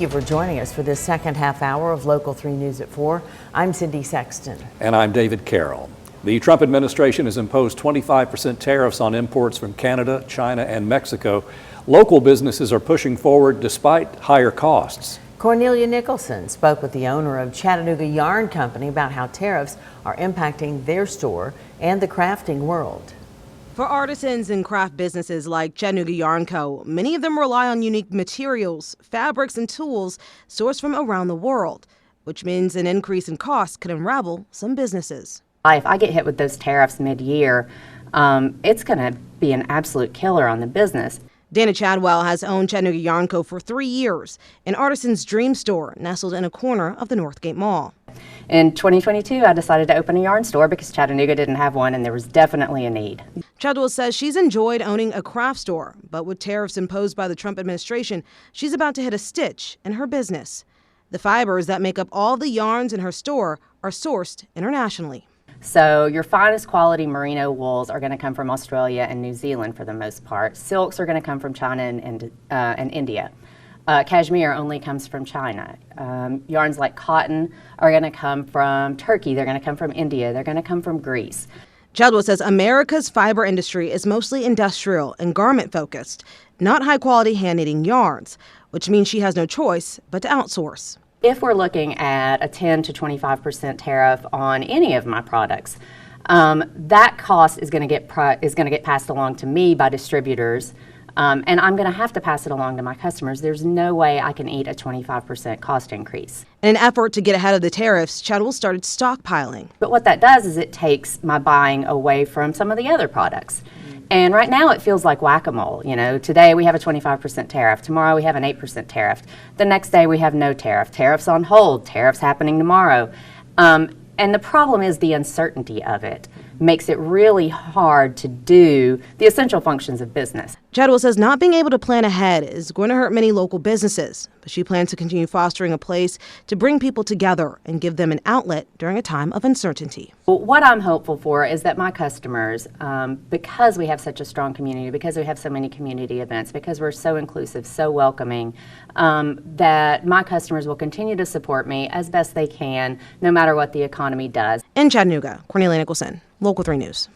Thank you for joining us for this second half hour of Local 3 News at 4. I'm Cindy Sexton. And I'm David Carroll. The Trump administration has imposed 25% tariffs on imports from Canada, China, and Mexico. Local businesses are pushing forward despite higher costs. Cornelia Nicholson spoke with the owner of Chattanooga Yarn Co about how tariffs are impacting their store and the crafting world. For artisans and craft businesses like Chattanooga Yarn Co., many of them rely on unique materials, fabrics, and tools sourced from around the world, which means an increase in costs could unravel some businesses. If I get hit with those tariffs mid-year, it's going to be an absolute killer on the business. Dana Chadwell has owned Chattanooga Yarn Co. for 3 years, an artisan's dream store nestled in a corner of the Northgate Mall. In 2022, I decided to open a yarn store because Chattanooga didn't have one and there was definitely a need. Chadwell says she's enjoyed owning a craft store, but with tariffs imposed by the Trump administration, she's about to hit a stitch in her business. The fibers that make up all the yarns in her store are sourced internationally. So your finest quality merino wools are going to come from Australia and New Zealand for the most part. Silks are going to come from China and India. Cashmere only comes from China. Yarns like cotton are going to come from Turkey. They're going to come from India. They're going to come from Greece. Chadwell says America's fiber industry is mostly industrial and garment focused, not high quality hand knitting yarns, which means she has no choice but to outsource. If we're looking at a 10 to 25% tariff on any of my products, that cost is going to get passed along to me by distributors, and I'm going to have to pass it along to my customers. There's no way I can eat a 25% cost increase. In an effort to get ahead of the tariffs, Chadwell started stockpiling. But what that does is it takes my buying away from some of the other products. And right now it feels like whack-a-mole. You know, today we have a 25% tariff. Tomorrow we have an 8% tariff. The next day we have no tariff. Tariffs on hold. Tariffs happening tomorrow. And the problem is the uncertainty of it makes it really hard to do the essential functions of business. Chadwell says not being able to plan ahead is going to hurt many local businesses, but she plans to continue fostering a place to bring people together and give them an outlet during a time of uncertainty. Well, what I'm hopeful for is that my customers, because we have such a strong community, because we have so many community events, because we're so inclusive, so welcoming, that my customers will continue to support me as best they can, no matter what the economy does. In Chattanooga, Cornelia Nicholson, Local 3 News.